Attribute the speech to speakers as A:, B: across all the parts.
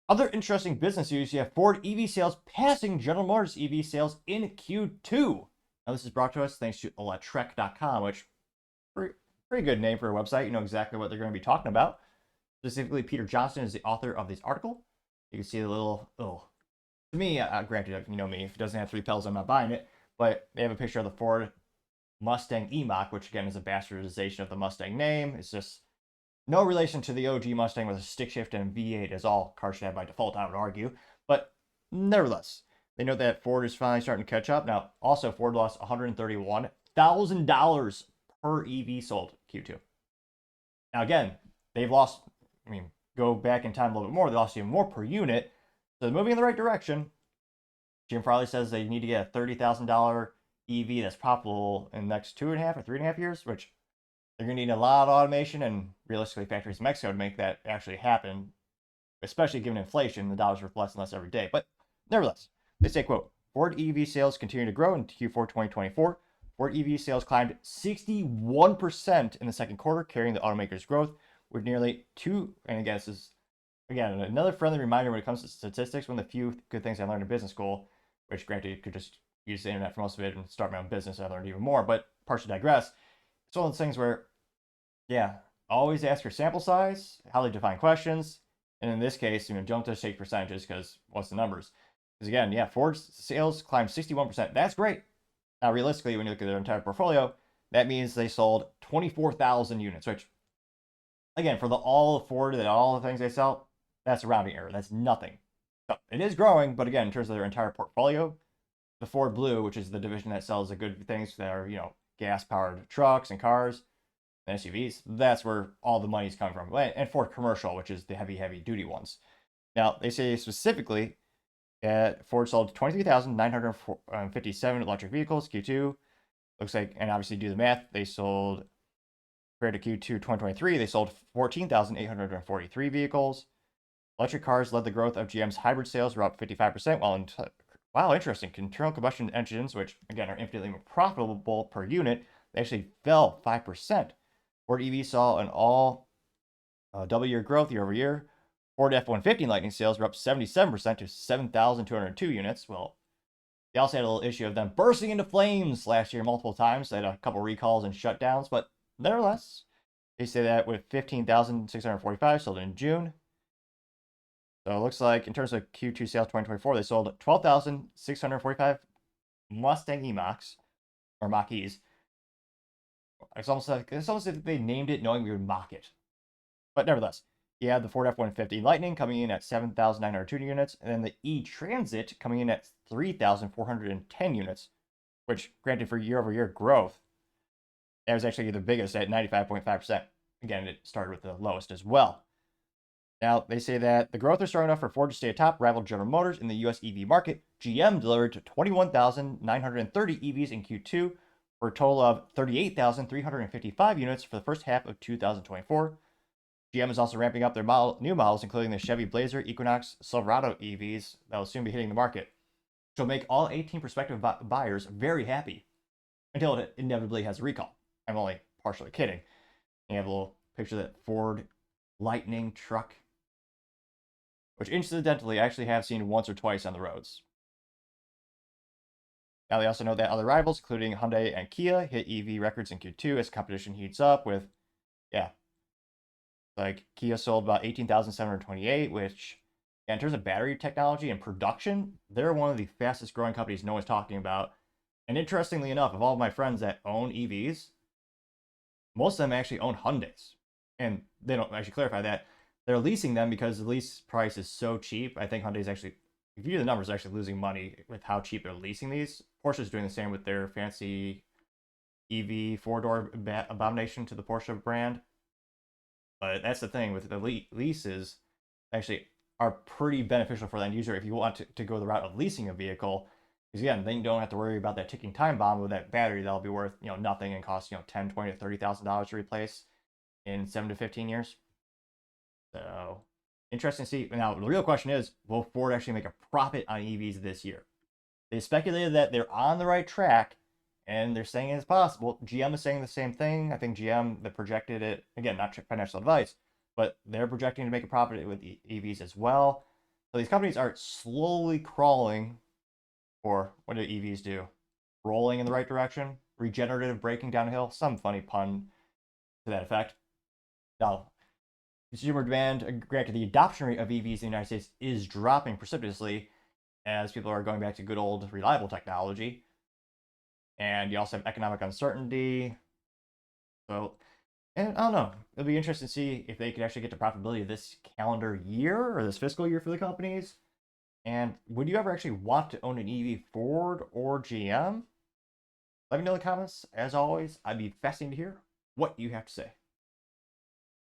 A: Other interesting business news, you have Ford EV sales passing General Motors EV sales in Q2. Now, this is brought to us thanks to Electrek.com, which pretty good name for a website. You know exactly what they're going to be talking about. Specifically, Peter Johnston is the author of this article. You can see the little, to me, granted, you know me, if it doesn't have 3 pedals, I'm not buying it. But they have a picture of the Ford Mustang E-Mach, which again is a bastardization of the Mustang name. It's just no relation to the OG Mustang with a stick shift and V8, as all cars should have by default, I would argue. But nevertheless, they note that Ford is finally starting to catch up. Now, also, Ford lost $131,000 per EV sold Q2. Now, again, they've lost, go back in time a little bit more, they lost even more per unit. So they're moving in the right direction. Jim Farley says they need to get a $30,000 EV that's profitable in the next 2.5 or 3.5 years, which they're going to need a lot of automation and realistically factories in Mexico to make that actually happen, especially given inflation. The dollar's worth less and less every day. But nevertheless, they say, quote, Ford EV sales continue to grow in Q4 2024. Ford EV sales climbed 61% in the second quarter, carrying the automaker's growth with nearly and again, this is, again, another friendly reminder when it comes to statistics. One of the few good things I learned in business school, which granted you could just use the internet for most of it and start my own business, I learned even more, but partially digress. It's one of those things where, yeah, always ask your sample size, how they define questions, and in this case, don't just take percentages because what's the numbers? Because again, yeah, Ford's sales climbed 61%. That's great. Now, realistically, when you look at their entire portfolio, that means they sold 24,000 units, which, again, for all of Ford and all the things they sell, that's a rounding error. That's nothing. So it is growing, but again, in terms of their entire portfolio, the Ford Blue, which is the division that sells the good things that are, gas-powered trucks and cars and SUVs, that's where all the money's coming from. And Ford Commercial, which is the heavy duty ones. Now, they say specifically that Ford sold 23,957 electric vehicles Q2. Looks like, and obviously do the math, they sold, compared to Q2 2023, they sold 14,843 vehicles. Electric cars led the growth of GM's hybrid sales, were up 55%, while interesting, internal combustion engines, which again are infinitely more profitable per unit, they actually fell 5%. Ford EV saw an all double-year growth year over year. Ford F-150 Lightning sales were up 77% to 7,202 units. Well, they also had a little issue of them bursting into flames last year multiple times. They had a couple recalls and shutdowns, but nevertheless, they say that with 15,645 sold in June. So it looks like in terms of Q2 sales 2024, they sold 12,645 Mustang E-Machs, or Mach-E's. It's almost like they named it knowing we would mock it. But nevertheless, you have the Ford F-150 Lightning coming in at 7,902 units, and then the E-Transit coming in at 3,410 units, which, granted, for year-over-year growth, that was actually the biggest at 95.5%. Again, it started with the lowest as well. Now, they say that the growth is strong enough for Ford to stay atop, rival General Motors in the US EV market. GM delivered 21,930 EVs in Q2 for a total of 38,355 units for the first half of 2024. GM is also ramping up their new models, including the Chevy Blazer, Equinox, Silverado EVs that will soon be hitting the market, which will make all 18 prospective buyers very happy until it inevitably has a recall. I'm only partially kidding. You have a little picture of that Ford Lightning truck, which incidentally I actually have seen once or twice on the roads. Now, they also note that other rivals, including Hyundai and Kia, hit EV records in Q2 as competition heats up with, like Kia sold about 18,728, which, in terms of battery technology and production, they're one of the fastest growing companies no one's talking about. And interestingly enough, of all of my friends that own EVs, most of them actually own Hyundais. And they don't actually clarify that. They're leasing them because the lease price is so cheap. I think Hyundai's actually, if you do the numbers, actually losing money with how cheap they're leasing these. Porsche's doing the same with their fancy EV four-door abomination to the Porsche brand. But that's the thing with the leases, actually are pretty beneficial for the end user if you want to go the route of leasing a vehicle. Because again, then you don't have to worry about that ticking time bomb with that battery that'll be worth nothing and cost $10, $20 to $30,000 to replace in 7 to 15 years. So interesting to see. Now the real question is, will Ford actually make a profit on EVs this year? They speculated that they're on the right track, and they're saying it's possible. GM is saying the same thing. I think GM that projected it, again, not financial advice, but they're projecting to make a profit with EVs as well. So these companies are slowly crawling, or what do EVs do? Rolling in the right direction, regenerative braking downhill, some funny pun to that effect. Now, consumer demand, granted, the adoption rate of EVs in the United States is dropping precipitously as people are going back to good old reliable technology. And you also have economic uncertainty. So, and I don't know. It'll be interesting to see if they could actually get to profitability this calendar year or this fiscal year for the companies. And would you ever actually want to own an EV, Ford or GM? Let me know in the comments. As always, I'd be fascinated to hear what you have to say.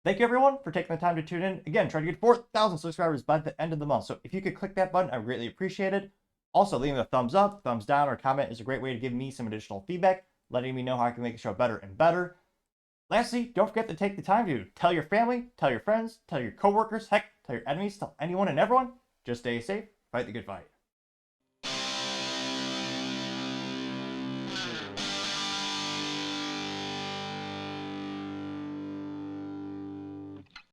A: Thank you, everyone, for taking the time to tune in. Again, trying to get 4,000 subscribers by the end of the month. So if you could click that button, I would greatly appreciate it. Also, leaving a thumbs up, thumbs down, or comment is a great way to give me some additional feedback, letting me know how I can make the show better and better. Lastly, don't forget to take the time to tell your family, tell your friends, tell your coworkers, heck, tell your enemies, tell anyone and everyone. Just stay safe, fight the good fight.